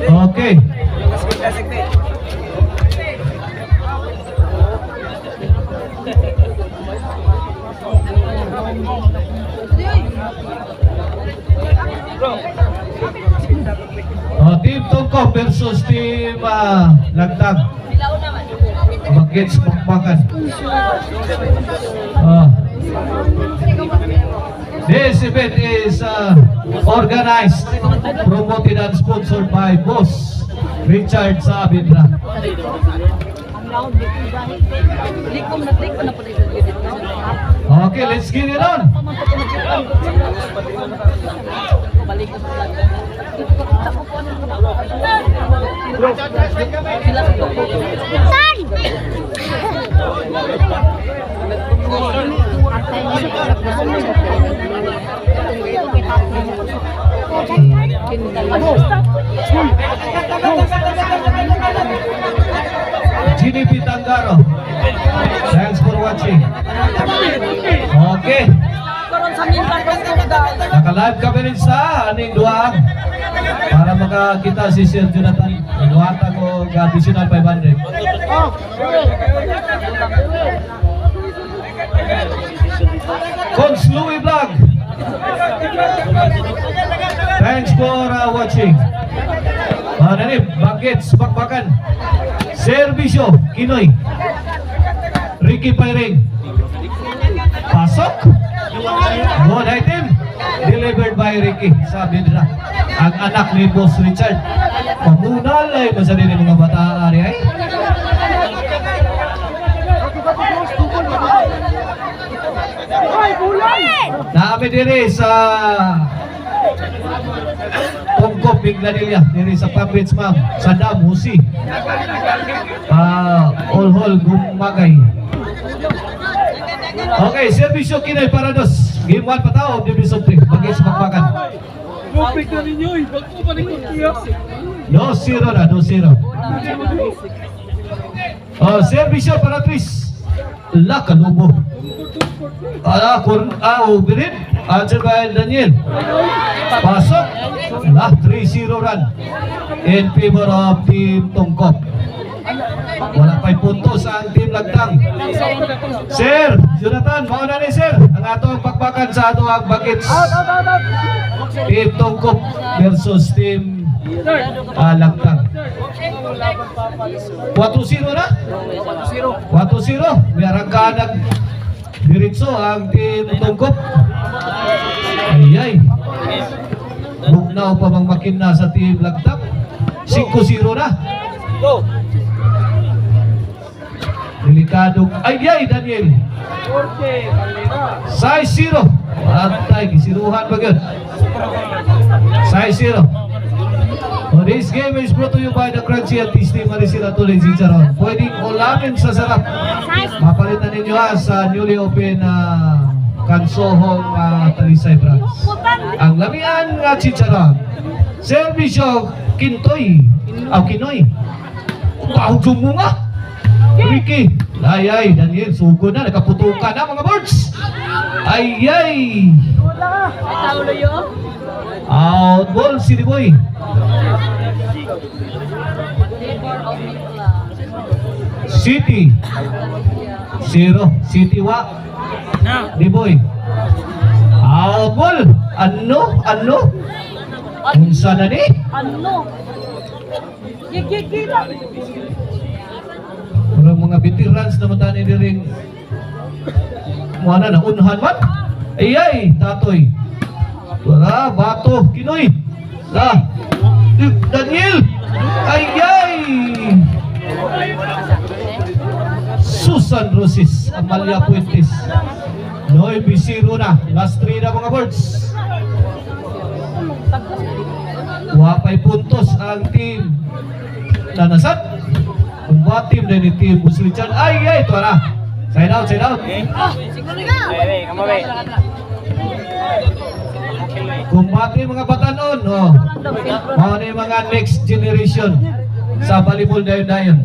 Okay. Team Tungkop versus Team Lagtag. Bagets Pakpakan. This event is organized, promoted and sponsored by Boss Richard Sabindra. Okay, let's get it on. GDP Tanggaro, thanks for watching. Okay, naka-live kami rin sa aning duwag para makakita si Sir Jonathan. Inuhata ko additional 500. Coach Louie Vlog, thanks for watching. Nanib, Bagets Pakpakan, Servisyo Kinoy, Ricky Pairing, pasok, good item, delivered by Ricky Sabindra, ang anak ni Boss Richard. Pamunal ay masalin ng mga bata ari ay. Naami diri sa Tungkop Biglanilya, diri sa Pabits Ma'am, sa Dam, Husi, All Gumagay. Okay, Servisyo Kinoy Parados, game 1 pa tao, Division 3, Bagets Pakpakan. 2-0 na, 2-0. Servisyo Paratris, Lakanubo. Birin, answer by Daniel. Pasok, 3-0 run in favor of Team Tungkop. Wala pa'y puntos ang Team Lagtang. Sir Jonathan, mauna ni Sir ang atong pakpakan sa atong Bagets. Team Tungkop versus Team Lagtang. 4-0 na? 4-0. May arangkanag diretso ang Team Tungkop. Ayay. Bugnaw pa mang makina sa Team Lagtang. 5-0 na. Go. Delikado. Ayay, Daniel. 6-0. Antay, kisiruhan ba yun? 6-0. This game is brought to you by the Crunchy at Tasty Maricela Tuloy Chicharon. Pwedeng ulamin sa sarap. Mapalitan ninyo sa newly open Kansohong Talisay Branch. Ang lamian nga chicharon. Servisyo Kintoy. Kinoy. Bahog sumunga. Ricky. Ayay, Daniel, sugo na. Nakaputukan na mga birds. Ayay. Out ball, City Boy. City 0. City wa Di Boy. Out ball. Ano? Unsa na ni? Walang mga veterans na matani ni ring mana na unhan man. Ayay, Tatoy. Wala, Bato, Kinoy. Daniel. Ayay. Susan Rosis, Amalia Puentes. 9-0 na. Last 3 na mga birds. Wapay puntos ang team Nanasat. Kumba team na ni Team Boss Richard. Ayay, ito na. Side out. Kumbati mga batanon, mao ni mga next generation sa volleyball dayon.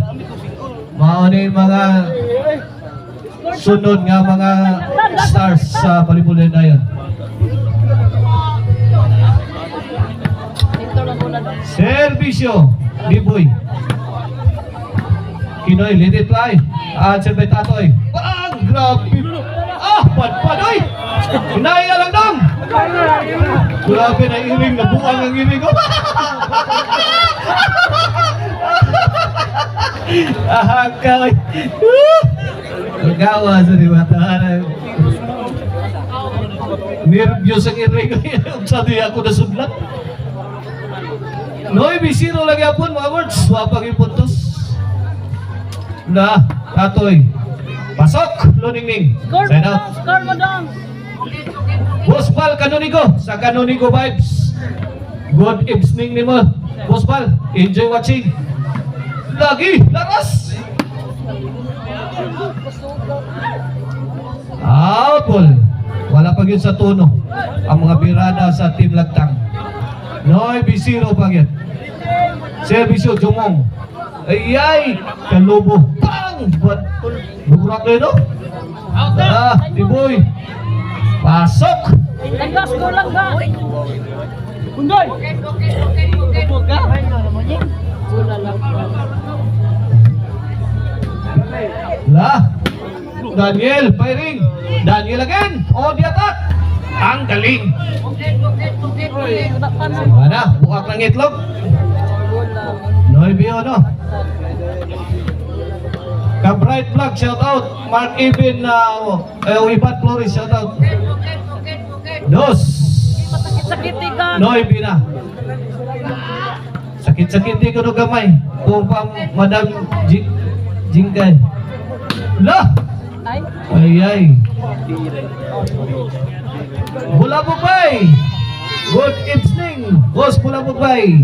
Mao ni mga sunod nga mga stars sa volleyball dayon. Servisyo, Liboy. Kinoy, let it fly. Siyempre Tatoy. Grabe. Padpadoy. Hinaya lang dong. Grabe na iring, nabuang ang iring. Kaway. Magawa sa diwataan. Nervyos ang iring. Sabi ako na sudlat. Noy, bisiro lagi apon mga words. Wapag yung puntos. Na, Tatoy. Pasok, Luningning. Sign out. Score mo dong. Boss Pal Canonigo sa Canonigo Vibes. Good evening ni mo. Boss Pal, enjoy watching. Lagi, lakas. Paul. Wala pa yun sa tono. Ang mga birada sa Team Lagtang. Noy, bisiro pa yun. Servisyo, Jumong. Ayay, Kalubo. Bang! Bukurak na yun, no? Liboy. Pasok! Langga, score langga. Pundoy. Buga. Daniel, firing. Daniel again. On the attack. Ang galing. Mana, buak ng itlog. Noy Bio, no? Ka-Bright Vlog, shout out. Mark Ibin, Ibat Flores, shout out. Dos. Sakit-sakit ka. Noy Bina. Sakit-sakit di ko no gamay. Kung pa Madam Jingkay. Lah! Ay. Ay. Bula Bukbay. Good evening. Boss Bula Bukbay.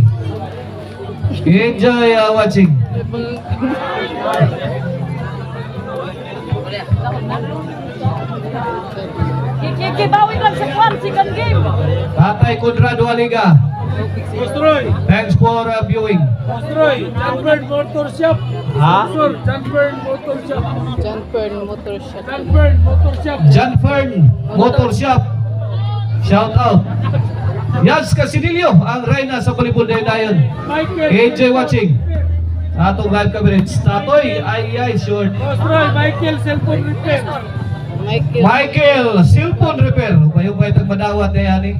Enjoy watching. Kikibawin lang sa kwan, second game. Tatay Conrado Aliga. Postroy, Thanks for viewing. Postroy, Janford Motor Shop. Ha? Sponsor, Janford Motor Shop. Janford Motor Shop. Janford Motor Shop. John Fern Motor Shop. Shout out. Yas Casilio, ang reyna sa volleyball dayon. Michael. Enjoy watching. Atong live coverage. Tatoy, ay short. Postroy, Michael Cellphone Repair. Michael, cellphone repair. Upay-upay tag madawat na yan eh.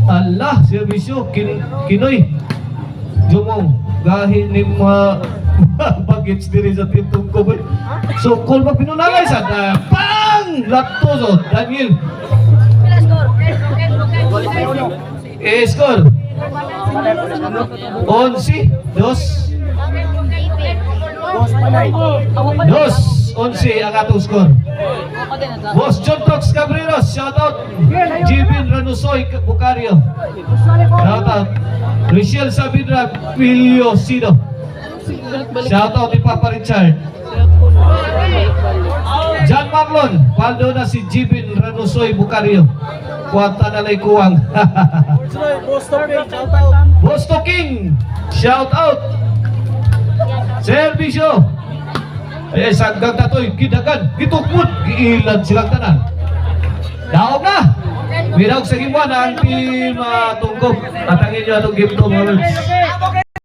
Allah, servisyo, Kinoy. Jumong, gahin ni mga bagets diri sa Team Tungkob. So, kung magpinunalay sa pang! Laptoso, Daniel. Score. 11, 11 ang atong score. Boss John Tox Cabreros, shout out. Jibin Ranusoy Bucario, shout out. Richelle Sabidra Pilio Sido, shout out ni Papa Richard. John Marlon, paldo na si Jibin Ranusoy Bucario. Kuwanta na lay kuwang. Boss King, shout out. Servisyo. Saggang Tatoy, gidagan, gitukmod, giilan silang tanan. Daog na! Minawag sa gimuan ang team Tungkob. Atangin nyo atong game to, mga words.